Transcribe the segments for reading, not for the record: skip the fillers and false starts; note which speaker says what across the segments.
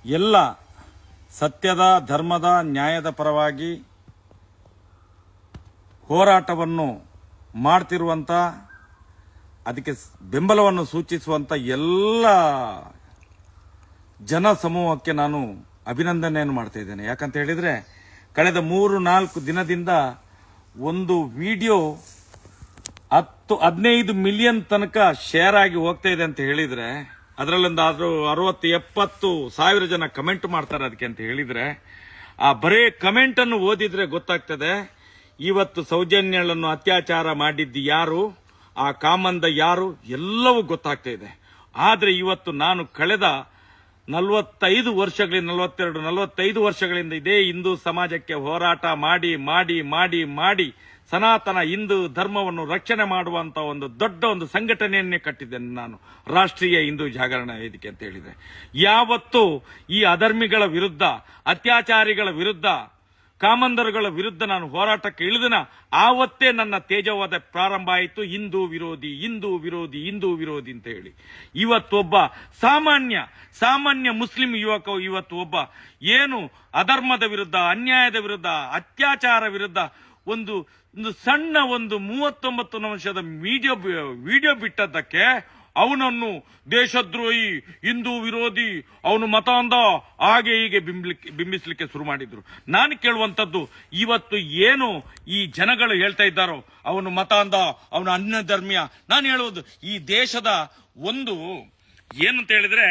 Speaker 1: ಎಲ್ಲ ಸತ್ಯದ, ಧರ್ಮದ, ನ್ಯಾಯದ ಪರವಾಗಿ ಹೋರಾಟವನ್ನು ಮಾಡ್ತಿರುವಂತ, ಅದಕ್ಕೆ ಬೆಂಬಲವನ್ನು ಸೂಚಿಸುವಂತ ಎಲ್ಲ ಜನ ಸಮೂಹಕ್ಕೆ ನಾನು ಅಭಿನಂದನೆಯನ್ನು ಮಾಡ್ತಾ ಇದ್ದೇನೆ. ಯಾಕಂತ ಹೇಳಿದ್ರೆ ಕಳೆದ 3-4 ದಿನದಿಂದ ಒಂದು ವಿಡಿಯೋ 10-15 ಮಿಲಿಯನ್ ತನಕ ಶೇರ್ ಆಗಿ ಹೋಗ್ತಾ ಇದೆ ಅಂತ ಹೇಳಿದ್ರೆ, ಅದರಲ್ಲೊಂದು 60-70 ಸಾವಿರ ಜನ ಕಮೆಂಟ್ ಮಾಡ್ತಾರೆ ಅದಕ್ಕೆ ಅಂತ ಹೇಳಿದ್ರೆ, ಆ ಬರೇ ಕಮೆಂಟ್ ಅನ್ನು ಓದಿದ್ರೆ ಗೊತ್ತಾಗ್ತದೆ ಇವತ್ತು ಸೌಜನ್ಯಳನ್ನು ಅತ್ಯಾಚಾರ ಮಾಡಿದ್ದು ಯಾರು, ಆ ಕಾಮಂದ ಯಾರು, ಎಲ್ಲವೂ ಗೊತ್ತಾಗ್ತಾ ಇದೆ. ಆದ್ರೆ ಇವತ್ತು ನಾನು ಕಳೆದ 45 ವರ್ಷಗಳಿಂದ 42-45 ವರ್ಷಗಳಿಂದ ಇದೇ ಹಿಂದೂ ಸಮಾಜಕ್ಕೆ ಹೋರಾಟ ಮಾಡಿ ಮಾಡಿ ಮಾಡಿ ಮಾಡಿ ಸನಾತನ ಹಿಂದೂ ಧರ್ಮವನ್ನು ರಕ್ಷಣೆ ಮಾಡುವಂತ ಒಂದು ದೊಡ್ಡ ಸಂಘಟನೆಯನ್ನೇ ಕಟ್ಟಿದ್ದೇನೆ ನಾನು, ರಾಷ್ಟ್ರೀಯ ಹಿಂದೂ ಜಾಗರಣ ವೇದಿಕೆ ಅಂತ ಹೇಳಿದ್ರೆ. ಯಾವತ್ತು ಈ ಅಧರ್ಮಿಗಳ ವಿರುದ್ಧ, ಅತ್ಯಾಚಾರಿಗಳ ವಿರುದ್ಧ, ಕಾಮಂದರುಗಳ ವಿರುದ್ಧ ನಾನು ಹೋರಾಟಕ್ಕೆ ಇಳಿದನ, ಆವತ್ತೇ ನನ್ನ ತೇಜವಾದ ಪ್ರಾರಂಭ ಆಯಿತು. ಹಿಂದೂ ವಿರೋಧಿ, ಹಿಂದೂ ವಿರೋಧಿ, ಹಿಂದೂ ವಿರೋಧಿ ಅಂತ ಹೇಳಿ. ಇವತ್ತೊಬ್ಬ ಸಾಮಾನ್ಯ ಮುಸ್ಲಿಂ ಯುವಕ ಇವತ್ತು ಒಬ್ಬ ಏನು ಅಧರ್ಮದ ವಿರುದ್ಧ, ಅನ್ಯಾಯದ ವಿರುದ್ಧ, ಅತ್ಯಾಚಾರ ವಿರುದ್ಧ ಒಂದು ಸಣ್ಣ 39 ನಿಮಿಷದ ವಿಡಿಯೋ ಬಿಟ್ಟದ್ದಕ್ಕೆ ಅವನನ್ನು ದೇಶದ್ರೋಹಿ, ಹಿಂದೂ ವಿರೋಧಿ, ಅವನು ಮತ ಅಂದ, ಹಾಗೆ ಹೀಗೆ ಬಿಂಬಿಸ್ಲಿಕ್ಕೆ ಶುರು ಮಾಡಿದ್ರು. ನಾನು ಕೇಳುವಂತದ್ದು, ಇವತ್ತು ಏನು ಈ ಜನಗಳು ಹೇಳ್ತಾ ಇದ್ದಾರೋ ಅವನು ಮತ ಅಂದ, ಅವನು ಅನ್ಯ ಧರ್ಮೀಯ, ನಾನು ಹೇಳುವುದು ಈ ದೇಶದ ಏನಂತ ಹೇಳಿದ್ರೆ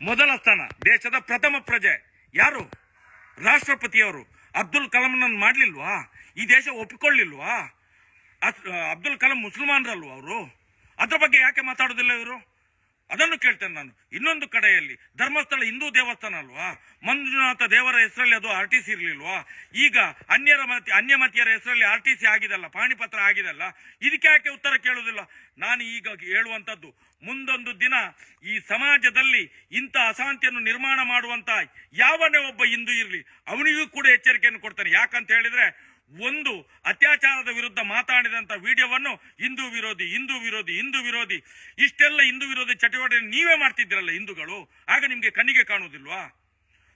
Speaker 1: ಮೊದಲ ಸ್ಥಾನ, ದೇಶದ ಪ್ರಥಮ ಪ್ರಜೆ ಯಾರು? ರಾಷ್ಟ್ರಪತಿಯವರು. ಅಬ್ದುಲ್ ಕಲಾಂನನ್ನು ಮಾಡ್ಲಿಲ್ವಾ? ಈ ದೇಶ ಒಪ್ಪಿಕೊಳ್ಳಿಲ್ವಾ? ಅಬ್ದುಲ್ ಕಲಾಂ ಮುಸಲ್ಮಾನರಲ್ವಾ ಅವರು? ಅದ್ರ ಬಗ್ಗೆ ಯಾಕೆ ಮಾತಾಡೋದಿಲ್ಲ ಇವರು? ಅದನ್ನು ಕೇಳ್ತೇನೆ ನಾನು. ಇನ್ನೊಂದು ಕಡೆಯಲ್ಲಿ ಧರ್ಮಸ್ಥಳ ಹಿಂದೂ ದೇವಸ್ಥಾನ ಅಲ್ವಾ? ಮಂಜುನಾಥ ದೇವರ ಹೆಸರಲ್ಲಿ ಅದು RTC ಇರ್ಲಿಲ್ವಾ? ಈಗ ಅನ್ಯಮತಿಯರ ಹೆಸರಲ್ಲಿ RTC ಆಗಿದಲ್ಲ, ಪಾಣಿಪತ್ರ ಆಗಿದಲ್ಲ, ಇದಕ್ಕೆ ಯಾಕೆ ಉತ್ತರ ಕೇಳೋದಿಲ್ಲ? ನಾನು ಈಗ ಹೇಳುವಂತದ್ದು, ಮುಂದೊಂದು ದಿನ ಈ ಸಮಾಜದಲ್ಲಿ ಇಂಥ ಅಶಾಂತಿಯನ್ನು ನಿರ್ಮಾಣ ಮಾಡುವಂತ ಯಾವನೇ ಒಬ್ಬ ಹಿಂದೂ ಇರಲಿ, ಅವನಿಗೂ ಕೂಡ ಎಚ್ಚರಿಕೆಯನ್ನು ಕೊಡ್ತಾನೆ. ಯಾಕಂತ ಹೇಳಿದ್ರೆ, ಒಂದು ಅತ್ಯಾಚಾರದ ವಿರುದ್ಧ ಮಾತಾಡಿದಂತ ವಿಡಿಯೋವನ್ನು ಹಿಂದೂ ವಿರೋಧಿ, ಹಿಂದೂ ವಿರೋಧಿ, ಹಿಂದೂ ವಿರೋಧಿ, ಇಷ್ಟೆಲ್ಲ ಹಿಂದೂ ವಿರೋಧಿ ಚಟುವಟಿಕೆ ನೀವೇ ಮಾಡ್ತಿದ್ದೀರಲ್ಲ ಹಿಂದೂಗಳು, ಆಗ ನಿಮ್ಗೆ ಕಣ್ಣಿಗೆ ಕಾಣುವುದಿಲ್ವಾ?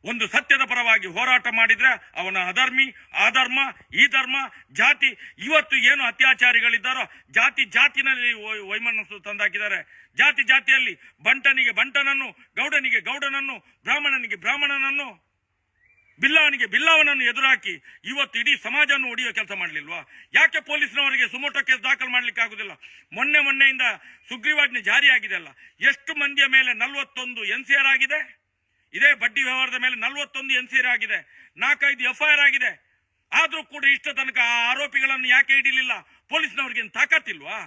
Speaker 1: ಒಂದು ಸತ್ಯದ ಪರವಾಗಿ ಹೋರಾಟ ಮಾಡಿದ್ರೆ ಅವನ ಅಧರ್ಮಿ, ಅಧರ್ಮ, ಈ ಧರ್ಮ, ಜಾತಿ, ಇವತ್ತು ಏನು ಅತ್ಯಾಚಾರಿಗಳಿದ್ದಾರೋ ಜಾತಿನಲ್ಲಿ ವೈಮನಸ್ಸು ತಂದಾಕಿದ್ದಾರೆ. ಜಾತಿಯಲ್ಲಿ ಬಂಟನಿಗೆ ಬಂಟನನ್ನು, ಗೌಡನಿಗೆ ಗೌಡನನ್ನು, ಬ್ರಾಹ್ಮಣನಿಗೆ ಬ್ರಾಹ್ಮಣನನ್ನು, ಬಿಲ್ಲವನಿಗೆ ಬಿಲ್ಲವನನ್ನು ಎದುರಾಕಿ ಇವತ್ತು ಇಡೀ ಸಮಾಜವನ್ನು ಒಡೆಯುವ ಕೆಲಸ ಮಾಡಲಿಲ್ವಾ? ಯಾಕೆ ಪೊಲೀಸ್ನವರಿಗೆ ಸುಮೋಟೋ ಕೇಸ್ ದಾಖಲು ಮಾಡ್ಲಿಕ್ಕೆ ಆಗುದಿಲ್ಲ? ಮೊನ್ನೆಯಿಂದ ಸುಗ್ರೀವಾಜ್ಞೆ ಜಾರಿಯಾಗಿದೆ ಅಲ್ಲ, ಎಷ್ಟು ಮಂದಿಯ ಮೇಲೆ 41 NCR ಆಗಿದೆ? ಇದೇ ಬಡ್ಡಿ ವ್ಯವಹಾರದ ಮೇಲೆ 41 NCR ಆಗಿದೆ, 4-5 FIR ಆಗಿದೆ. ಆದ್ರೂ ಕೂಡ ಇಷ್ಟ ತನಕ ಆ ಆರೋಪಿಗಳನ್ನು ಯಾಕೆ ಹಿಡಿಲಿಲ್ಲ? ಪೊಲೀಸ್ನವರಿಗೆ ತಾಕತ್ತಿಲ್ವಾ?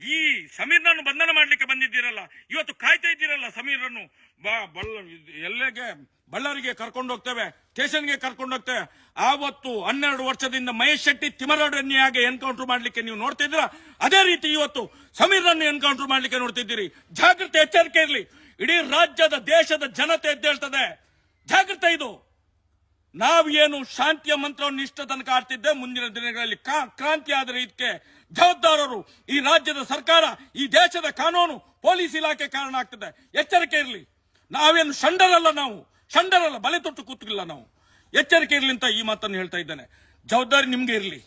Speaker 1: ಈ ಸಮೀರ್ನನ್ನು ಬಂಧನ ಮಾಡ್ಲಿಕ್ಕೆ ಬಂದಿದ್ದೀರಲ್ಲ, ಇವತ್ತು ಕಾಯ್ತಾ ಇದ್ದೀರಲ್ಲ ಸಮೀರ್ನನ್ನು. ಬಳ್ಳಾರಿಗೆ ಕರ್ಕೊಂಡು ಹೋಗ್ತೇವೆ, ಸ್ಟೇಷನ್ಗೆ ಕರ್ಕೊಂಡು ಹೋಗ್ತೇವೆ. ಆವತ್ತು 12 ವರ್ಷದಿಂದ ಮಹೇಶ್ ಶೆಟ್ಟಿ, ತಿಮ್ಮರಡ್ಡಿಯಾಗೆ ಎನ್ಕೌಂಟರ್ ಮಾಡ್ಲಿಕ್ಕೆ ನೀವು ನೋಡ್ತಿದ್ದೀರಾ, ಅದೇ ರೀತಿ ಇವತ್ತು ಸಮೀರ್ನನ್ನು ಎನ್ಕೌಂಟರ್ ಮಾಡ್ಲಿಕ್ಕೆ ನೋಡ್ತಿದ್ದೀರಿ. ಜಾಗೃತಿ, ಎಚ್ಚರಿಕೆ ಇರಲಿ. ಇಡೀ ರಾಜ್ಯದ, ದೇಶದ ಜನತೆ ಎದ್ದೇಳ್ತದೆ. ಜಾಗೃತಿ ಇದು. ನಾವೇನು ಶಾಂತಿಯ ಮಂತ್ರವನ್ನು ಇಷ್ಟ ತನಕ ಆಡ್ತಿದ್ದೆ, ಮುಂದಿನ ದಿನಗಳಲ್ಲಿ ಕ್ರಾಂತಿ ಆದರೆ ಇದಕ್ಕೆ ಜವಾಬ್ದಾರರು ಈ ರಾಜ್ಯದ ಸರ್ಕಾರ, ಈ ದೇಶದ ಕಾನೂನು, ಪೊಲೀಸ್ ಇಲಾಖೆ ಕಾರಣ ಆಗ್ತದೆ. ಎಚ್ಚರಿಕೆ ಇರಲಿ. ನಾವೇನು ಷಂಡರಲ್ಲ, ಬಲೆ ತೊಟ್ಟು ಕೂತಿಲ್ಲ ನಾವು. ಎಚ್ಚರಿಕೆ ಇರಲಿ ಅಂತ ಈ ಮಾತನ್ನು ಹೇಳ್ತಾ ಇದ್ದೇನೆ. ಜವಾಬ್ದಾರಿ ನಿಮ್ಗೆ ಇರಲಿ.